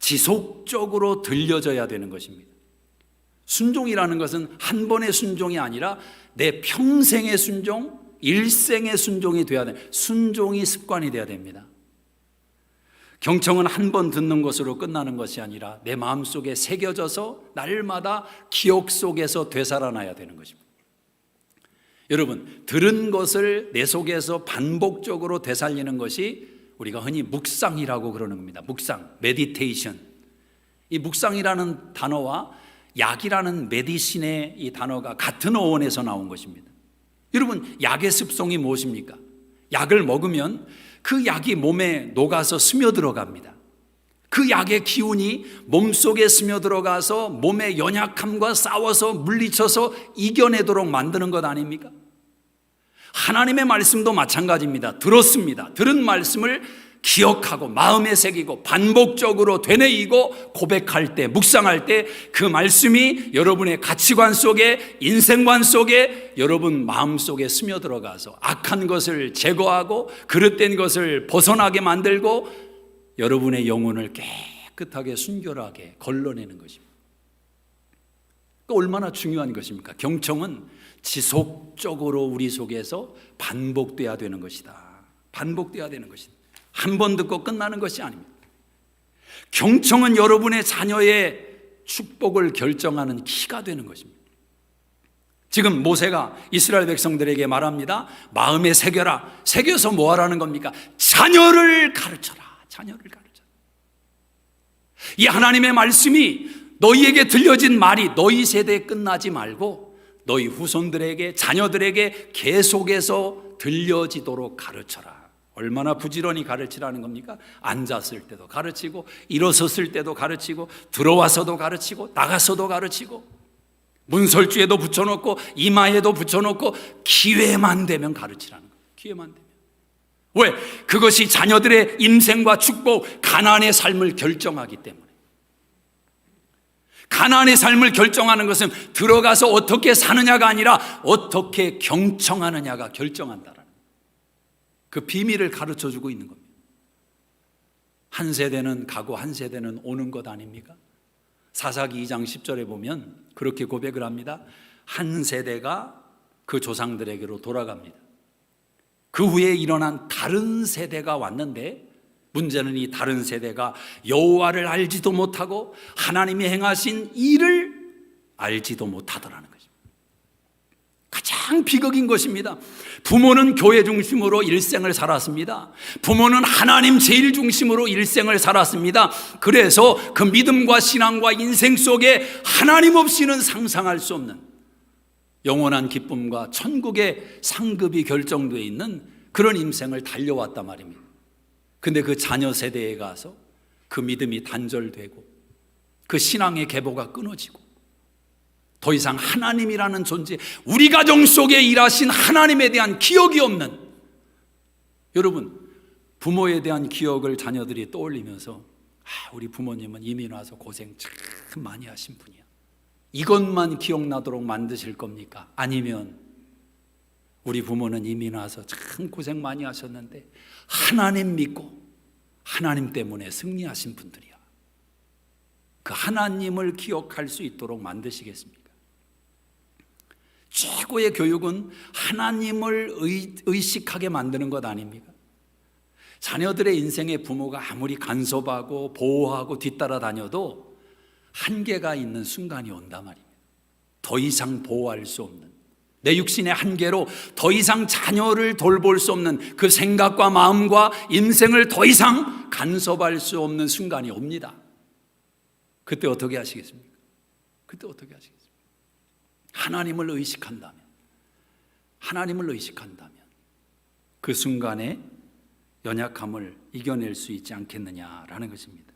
지속적으로 들려져야 되는 것입니다. 순종이라는 것은 한 번의 순종이 아니라 내 평생의 순종, 일생의 순종이 되어야 돼. 순종이 습관이 되어야 됩니다. 경청은 한 번 듣는 것으로 끝나는 것이 아니라 내 마음속에 새겨져서 날마다 기억 속에서 되살아나야 되는 것입니다. 여러분, 들은 것을 내 속에서 반복적으로 되살리는 것이 우리가 흔히 묵상이라고 그러는 겁니다. 묵상, 메디테이션. 이 묵상이라는 단어와 약이라는 메디신의 이 단어가 같은 어원에서 나온 것입니다. 여러분, 약의 습성이 무엇입니까? 약을 먹으면 그 약이 몸에 녹아서 스며들어갑니다. 그 약의 기운이 몸속에 스며들어가서 몸의 연약함과 싸워서 물리쳐서 이겨내도록 만드는 것 아닙니까? 하나님의 말씀도 마찬가지입니다. 들었습니다. 들은 말씀을 기억하고 마음에 새기고 반복적으로 되뇌이고 고백할 때, 묵상할 때 그 말씀이 여러분의 가치관 속에, 인생관 속에, 여러분 마음속에 스며들어가서 악한 것을 제거하고 그릇된 것을 벗어나게 만들고 여러분의 영혼을 깨끗하게 순결하게 걸러내는 것입니다. 얼마나 중요한 것입니까? 경청은 지속적으로 우리 속에서 반복돼야 되는 것이다. 반복돼야 되는 것이다. 한 번 듣고 끝나는 것이 아닙니다. 경청은 여러분의 자녀의 축복을 결정하는 키가 되는 것입니다. 지금 모세가 이스라엘 백성들에게 말합니다. 마음에 새겨라. 새겨서 뭐 하라는 겁니까? 자녀를 가르쳐라. 자녀를 가르쳐라. 이 하나님의 말씀이 너희에게 들려진 말이 너희 세대에 끝나지 말고 너희 후손들에게, 자녀들에게 계속해서 들려지도록 가르쳐라. 얼마나 부지런히 가르치라는 겁니까? 앉았을 때도 가르치고 일어섰을 때도 가르치고 들어와서도 가르치고 나가서도 가르치고 문설주에도 붙여놓고 이마에도 붙여놓고 기회만 되면 가르치라는 거예요. 기회만 되면. 왜? 그것이 자녀들의 인생과 축복, 가나안의 삶을 결정하기 때문에. 가나안의 삶을 결정하는 것은 들어가서 어떻게 사느냐가 아니라 어떻게 경청하느냐가 결정한다라는 그 비밀을 가르쳐주고 있는 겁니다. 한 세대는 가고 한 세대는 오는 것 아닙니까? 사사기 2장 10절에 보면 그렇게 고백을 합니다. 한 세대가 그 조상들에게로 돌아갑니다. 그 후에 일어난 다른 세대가 왔는데 문제는 이 다른 세대가 여호와를 알지도 못하고 하나님이 행하신 일을 알지도 못하더라는 것입니다. 가장 비극인 것입니다. 부모는 교회 중심으로 일생을 살았습니다. 부모는 하나님 제일 중심으로 일생을 살았습니다. 그래서 그 믿음과 신앙과 인생 속에 하나님 없이는 상상할 수 없는 영원한 기쁨과 천국의 상급이 결정되어 있는 그런 인생을 달려왔단 말입니다. 근데 그 자녀 세대에 가서 그 믿음이 단절되고 그 신앙의 계보가 끊어지고 더 이상 하나님이라는 존재, 우리 가정 속에 일하신 하나님에 대한 기억이 없는, 여러분 부모에 대한 기억을 자녀들이 떠올리면서 우리 부모님은 이민 와서 고생 참 많이 하신 분이야, 이것만 기억나도록 만드실 겁니까? 아니면 우리 부모는 이민 와서 참 고생 많이 하셨는데 하나님 믿고 하나님 때문에 승리하신 분들이야, 그 하나님을 기억할 수 있도록 만드시겠습니까? 최고의 교육은 하나님을 의식하게 만드는 것 아닙니까? 자녀들의 인생에 부모가 아무리 간섭하고 보호하고 뒤따라 다녀도 한계가 있는 순간이 온단 말입니다. 더 이상 보호할 수 없는, 내 육신의 한계로 더 이상 자녀를 돌볼 수 없는 그 생각과 마음과 인생을 더 이상 간섭할 수 없는 순간이 옵니다. 그때 어떻게 하시겠습니까? 그때 어떻게 하시겠습니까? 하나님을 의식한다면, 하나님을 의식한다면 그 순간에 연약함을 이겨낼 수 있지 않겠느냐라는 것입니다.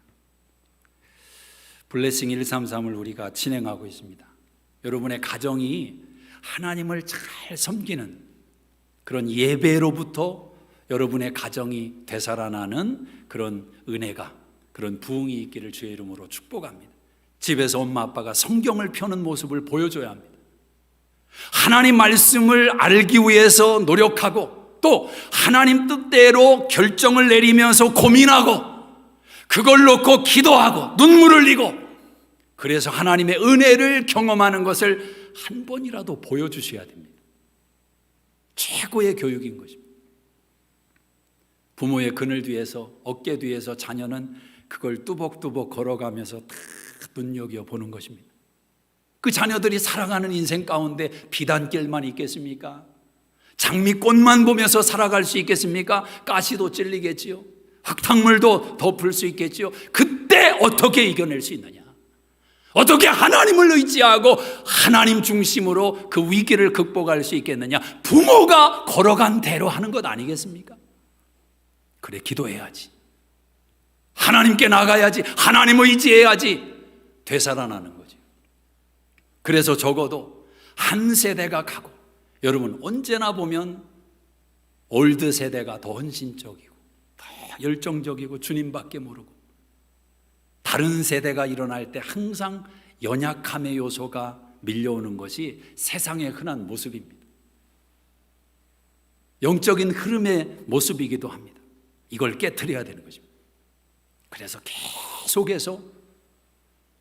블레싱 133을 우리가 진행하고 있습니다. 여러분의 가정이 하나님을 잘 섬기는 그런 예배로부터 여러분의 가정이 되살아나는 그런 은혜가, 그런 부흥이 있기를 주의 이름으로 축복합니다. 집에서 엄마 아빠가 성경을 펴는 모습을 보여줘야 합니다. 하나님 말씀을 알기 위해서 노력하고 또 하나님 뜻대로 결정을 내리면서 고민하고 그걸 놓고 기도하고 눈물을 흘리고, 그래서 하나님의 은혜를 경험하는 것을 한 번이라도 보여주셔야 됩니다. 최고의 교육인 것입니다. 부모의 그늘 뒤에서, 어깨 뒤에서 자녀는 그걸 뚜벅뚜벅 걸어가면서 다 눈여겨보는 것입니다. 그 자녀들이 살아가는 인생 가운데 비단길만 있겠습니까? 장미꽃만 보면서 살아갈 수 있겠습니까? 가시도 찔리겠지요. 흙탕물도 덮을 수 있겠지요. 그때 어떻게 이겨낼 수 있느냐? 어떻게 하나님을 의지하고 하나님 중심으로 그 위기를 극복할 수 있겠느냐? 부모가 걸어간 대로 하는 것 아니겠습니까? 그래, 기도해야지, 하나님께 나가야지, 하나님을 의지해야지 되살아나는 거죠. 그래서 적어도 한 세대가 가고, 여러분 언제나 보면 올드 세대가 더 헌신적이고 더 열정적이고 주님밖에 모르고, 다른 세대가 일어날 때 항상 연약함의 요소가 밀려오는 것이 세상의 흔한 모습입니다. 영적인 흐름의 모습이기도 합니다. 이걸 깨트려야 되는 것입니다. 그래서 계속해서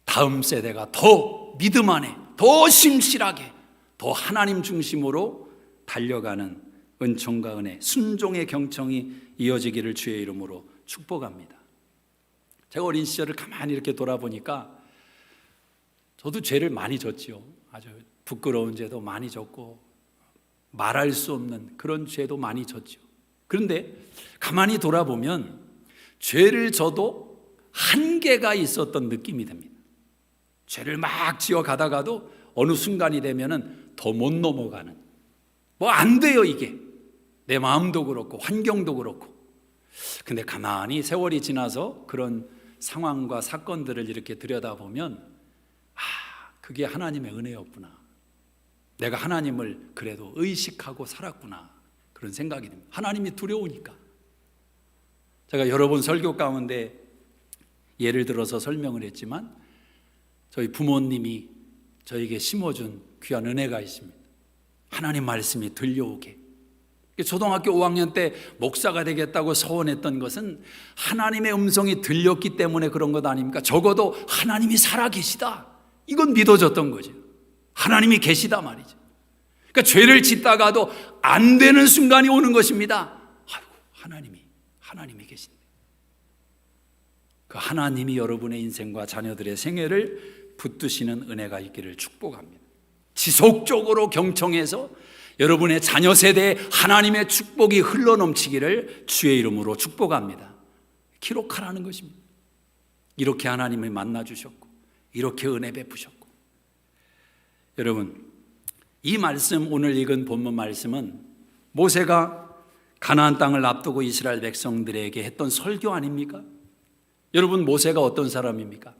다음 세대가 더 믿음 안에, 더 심실하게, 더 하나님 중심으로 달려가는 은총과 은혜, 순종의 경청이 이어지기를 주의 이름으로 축복합니다. 제가 어린 시절을 가만히 이렇게 돌아보니까 저도 죄를 많이 졌지요. 아주 부끄러운 죄도 많이 졌고 말할 수 없는 그런 죄도 많이 졌죠. 그런데 가만히 돌아보면 죄를 져도 한계가 있었던 느낌이 듭니다. 죄를 막 지어 가다가도 어느 순간이 되면은 더 못 넘어가는, 뭐 안 돼요, 이게. 내 마음도 그렇고 환경도 그렇고. 근데 가만히 세월이 지나서 그런 상황과 사건들을 이렇게 들여다보면 그게 하나님의 은혜였구나, 내가 하나님을 그래도 의식하고 살았구나, 그런 생각이 듭니다. 하나님이 두려우니까. 제가 여러 번 설교 가운데 예를 들어서 설명을 했지만 저희 부모님이 저에게 심어준 귀한 은혜가 있습니다. 하나님 말씀이 들려오게. 초등학교 5학년 때 목사가 되겠다고 서원했던 것은 하나님의 음성이 들렸기 때문에 그런 것 아닙니까? 적어도 하나님이 살아계시다, 이건 믿어졌던 거죠. 하나님이 계시다 말이죠. 그러니까 죄를 짓다가도 안 되는 순간이 오는 것입니다. 아이고, 하나님이 계신데. 그 하나님이 여러분의 인생과 자녀들의 생애를 붙드시는 은혜가 있기를 축복합니다. 지속적으로 경청해서 여러분의 자녀 세대에 하나님의 축복이 흘러넘치기를 주의 이름으로 축복합니다. 기록하라는 것입니다. 이렇게 하나님을 만나주셨고 이렇게 은혜 베푸셨고. 여러분, 이 말씀, 오늘 읽은 본문 말씀은 모세가 가나안 땅을 앞두고 이스라엘 백성들에게 했던 설교 아닙니까? 여러분, 모세가 어떤 사람입니까?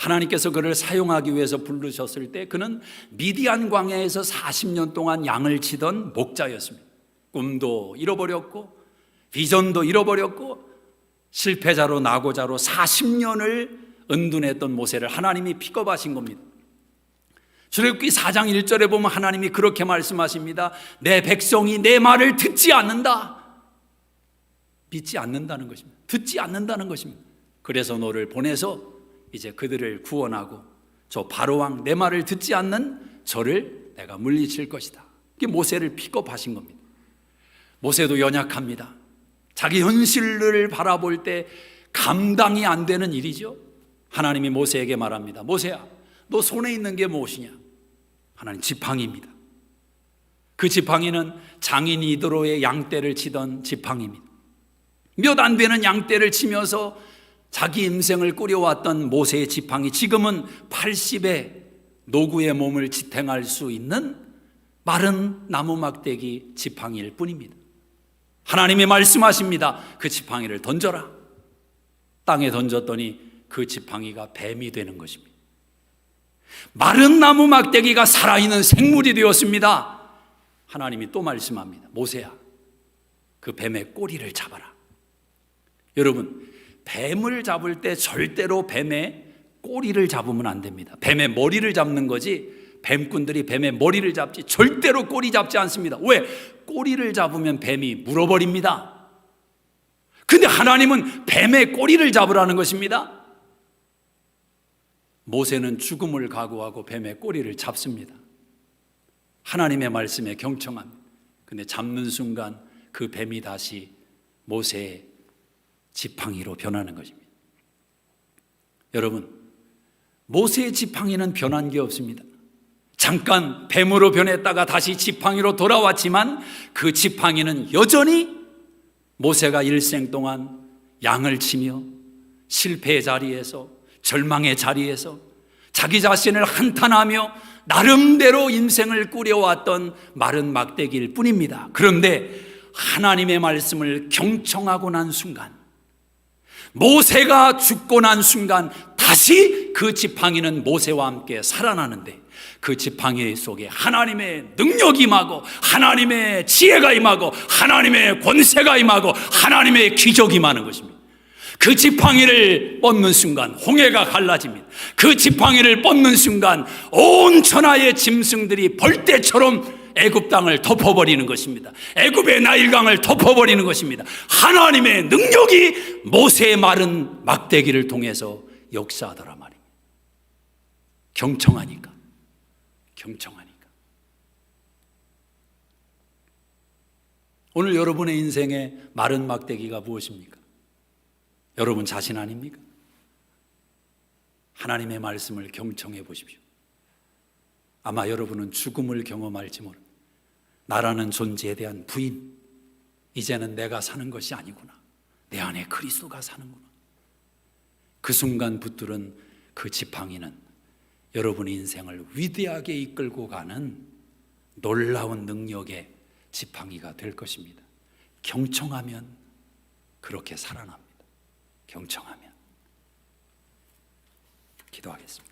하나님께서 그를 사용하기 위해서 부르셨을 때 그는 미디안 광야에서 40년 동안 양을 치던 목자였습니다. 꿈도 잃어버렸고 비전도 잃어버렸고 실패자로 낙오자로 40년을 은둔했던 모세를 하나님이 픽업하신 겁니다. 출애굽기 4장 1절에 보면 하나님이 그렇게 말씀하십니다. 내 백성이 내 말을 듣지 않는다. 믿지 않는다는 것입니다. 듣지 않는다는 것입니다. 그래서 너를 보내서 이제 그들을 구원하고 저 바로왕 내 말을 듣지 않는 저를 내가 물리칠 것이다. 이게 모세를 픽업하신 겁니다. 모세도 연약합니다. 자기 현실을 바라볼 때 감당이 안 되는 일이죠. 하나님이 모세에게 말합니다. 모세야, 너 손에 있는 게 무엇이냐? 하나님, 지팡이입니다. 그 지팡이는 장인 이드로의 양떼를 치던 지팡이입니다. 몇 안 되는 양떼를 치면서 자기 인생을 꾸려왔던 모세의 지팡이, 지금은 80의 노구의 몸을 지탱할 수 있는 마른 나무 막대기 지팡이일 뿐입니다. 하나님이 말씀하십니다. 그 지팡이를 던져라. 땅에 던졌더니 그 지팡이가 뱀이 되는 것입니다. 마른 나무 막대기가 살아있는 생물이 되었습니다. 하나님이 또 말씀합니다. 모세야, 그 뱀의 꼬리를 잡아라. 여러분, 뱀을 잡을 때 절대로 뱀의 꼬리를 잡으면 안 됩니다. 뱀의 머리를 잡는 거지, 뱀꾼들이 뱀의 머리를 잡지 절대로 꼬리 잡지 않습니다. 왜? 꼬리를 잡으면 뱀이 물어버립니다. 근데 하나님은 뱀의 꼬리를 잡으라는 것입니다. 모세는 죽음을 각오하고 뱀의 꼬리를 잡습니다. 하나님의 말씀에 경청합니다. 근데 잡는 순간 그 뱀이 다시 모세의 지팡이로 변하는 것입니다. 여러분, 모세의 지팡이는 변한 게 없습니다. 잠깐 뱀으로 변했다가 다시 지팡이로 돌아왔지만 그 지팡이는 여전히 모세가 일생 동안 양을 치며 실패의 자리에서, 절망의 자리에서 자기 자신을 한탄하며 나름대로 인생을 꾸려왔던 마른 막대기일 뿐입니다. 그런데 하나님의 말씀을 경청하고 난 순간, 모세가 죽고 난 순간 다시 그 지팡이는 모세와 함께 살아나는데, 그 지팡이 속에 하나님의 능력이 임하고 하나님의 지혜가 임하고 하나님의 권세가 임하고 하나님의 기적이 임하는 것입니다. 그 지팡이를 뻗는 순간 홍해가 갈라집니다. 그 지팡이를 뻗는 순간 온 천하의 짐승들이 벌떼처럼 애굽 땅을 덮어버리는 것입니다. 애굽의 나일강을 덮어버리는 것입니다. 하나님의 능력이 모세의 마른 막대기를 통해서 역사하더라 말입니다. 경청하니까. 오늘 여러분의 인생의 마른 막대기가 무엇입니까? 여러분 자신 아닙니까? 하나님의 말씀을 경청해 보십시오. 아마 여러분은 죽음을 경험할지 모릅니다. 나라는 존재에 대한 부인, 이제는 내가 사는 것이 아니구나, 내 안에 그리스도가 사는구나. 그 순간 붙들은 그 지팡이는 여러분의 인생을 위대하게 이끌고 가는 놀라운 능력의 지팡이가 될 것입니다. 경청하면 그렇게 살아납니다. 경청하면. 기도하겠습니다.